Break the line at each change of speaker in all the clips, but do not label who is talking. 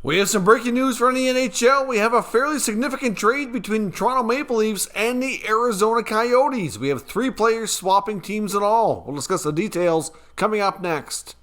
We have some breaking news from the NHL. We have a fairly significant trade between the Toronto Maple Leafs and the Arizona Coyotes. We have 3 players swapping teams in all. We'll discuss the details coming up next.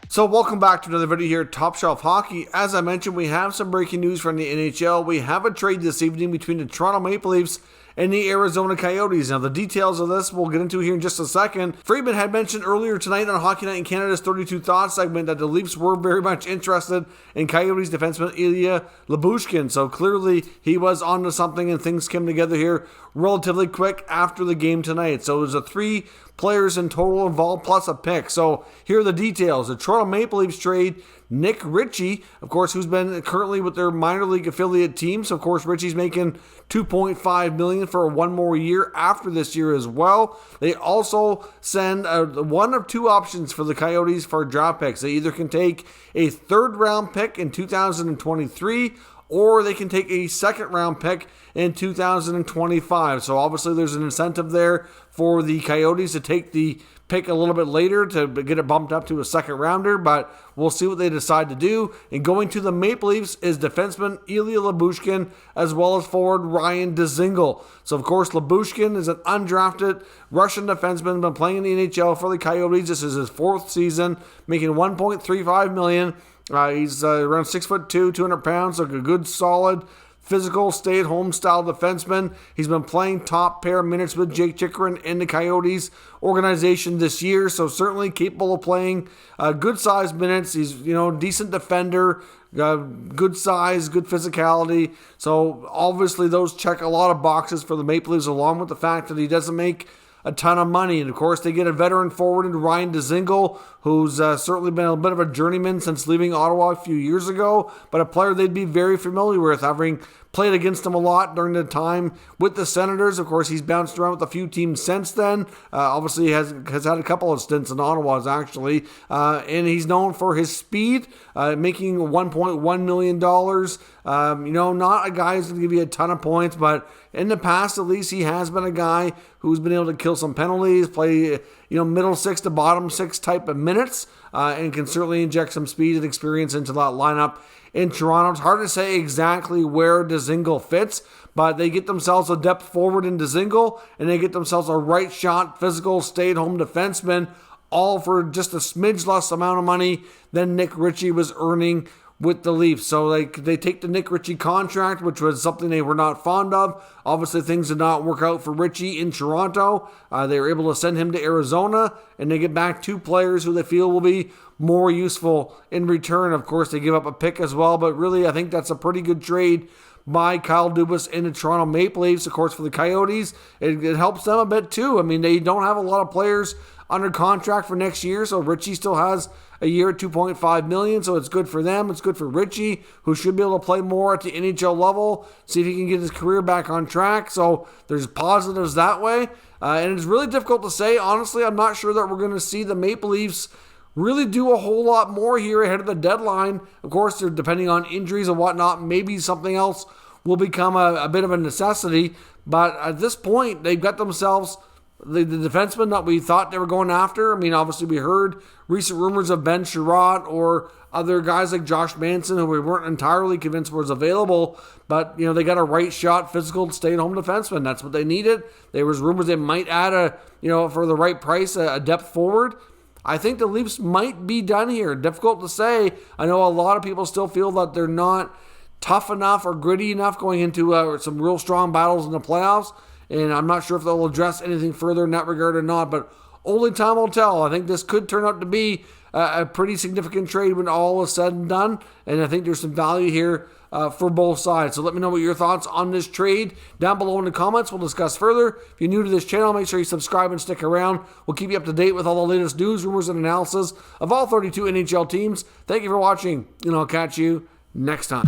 So welcome back to another video here at Top Shelf Hockey. As I mentioned, we have some breaking news from the NHL. We have a trade this evening between the Toronto Maple Leafs and the Arizona Coyotes. Now, the details of this we'll get into here in just a second. Friedman had mentioned earlier tonight on Hockey Night in Canada's 32 Thoughts segment that the Leafs were very much interested in Coyotes defenseman Ilya Lubushkin. So clearly he was onto something and things came together here relatively quick after the game tonight. So there's 3 players in total involved plus a pick. So here are the details. The Toronto Maple Leafs trade Nick Ritchie, of course, who's been currently with their minor league affiliate team. So, of course, Ritchie's making $2.5 million for 1 more year after this year as well. They also send one of 2 options for the Coyotes for draft picks. They either can take a 3rd round pick in 2023 or they can take a 2nd round pick in 2025. So obviously there's an incentive there for the Coyotes to take the pick a little bit later to get it bumped up to a 2nd rounder, but we'll see what they decide to do. And going to the Maple Leafs is defenseman Ilya Lubushkin as well as forward Ryan Dzingel. So of course Lubushkin is an undrafted Russian defenseman, been playing in the NHL for the Coyotes. This is his 4th season, making $1.35 million. He's around 6'2", 200 pounds, so a good solid physical, stay-at-home style defenseman. He's been playing top pair minutes with Jake Chychrun in the Coyotes organization this year, so certainly capable of playing good-sized minutes. He's, decent defender, good size, good physicality. So obviously those check a lot of boxes for the Maple Leafs, along with the fact that he doesn't make a ton of money. And of course they get a veteran forward in Ryan Dzingel, who's certainly been a bit of a journeyman since leaving Ottawa a few years ago, but a player they'd be very familiar with, having played against him a lot during the time with the Senators. Of course, he's bounced around with a few teams since then. Obviously, he has had a couple of stints in Ottawa, actually. And he's known for his speed, making $1.1 million. Not a guy who's going to give you a ton of points, but in the past, at least, he has been a guy who's been able to kill some penalties, play middle 6 to bottom 6 type of minutes, and can certainly inject some speed and experience into that lineup in Toronto. It's hard to say exactly where Dzingel fits, but they get themselves a depth forward in Dzingel, and they get themselves a right shot, physical, stay-at-home defenseman, all for just a smidge less amount of money than Nick Ritchie was earning with the Leafs. So they take the Nick Ritchie contract, which was something they were not fond of. Obviously, things did not work out for Ritchie in Toronto. They were able to send him to Arizona, and they get back 2 players who they feel will be more useful in return. Of course, they give up a pick as well, but really, I think that's a pretty good trade by Kyle Dubas in the Toronto Maple Leafs. Of course, for the Coyotes, it helps them a bit too. I mean, they don't have a lot of players under contract for next year, so Ritchie still has a year at $2.5 million, so it's good for them. It's good for Ritchie, who should be able to play more at the NHL level, see if he can get his career back on track. So there's positives that way, and it's really difficult to say. Honestly, I'm not sure that we're going to see the Maple Leafs really do a whole lot more here ahead of the deadline. Of course, they're depending on injuries and whatnot. Maybe something else will become a bit of a necessity, but at this point, they've got themselves the defenseman that we thought they were going after. I mean, obviously we heard recent rumors of Ben Sherratt or other guys like Josh Manson, who we weren't entirely convinced was available, but they got a right shot, physical, stay-at-home defenseman. That's what they needed. There was rumors they might add for the right price, a depth forward. I think the Leafs might be done here. Difficult to say. I know a lot of people still feel that they're not tough enough or gritty enough going into some real strong battles in the playoffs. And I'm not sure if they'll address anything further in that regard or not, but only time will tell. I think this could turn out to be a pretty significant trade when all is said and done, and I think there's some value here for both sides. So let me know what your thoughts on this trade down below in the comments. We'll discuss further. If you're new to this channel, make sure you subscribe and stick around. We'll keep you up to date with all the latest news, rumors, and analysis of all 32 NHL teams. Thank you for watching, and I'll catch you next time.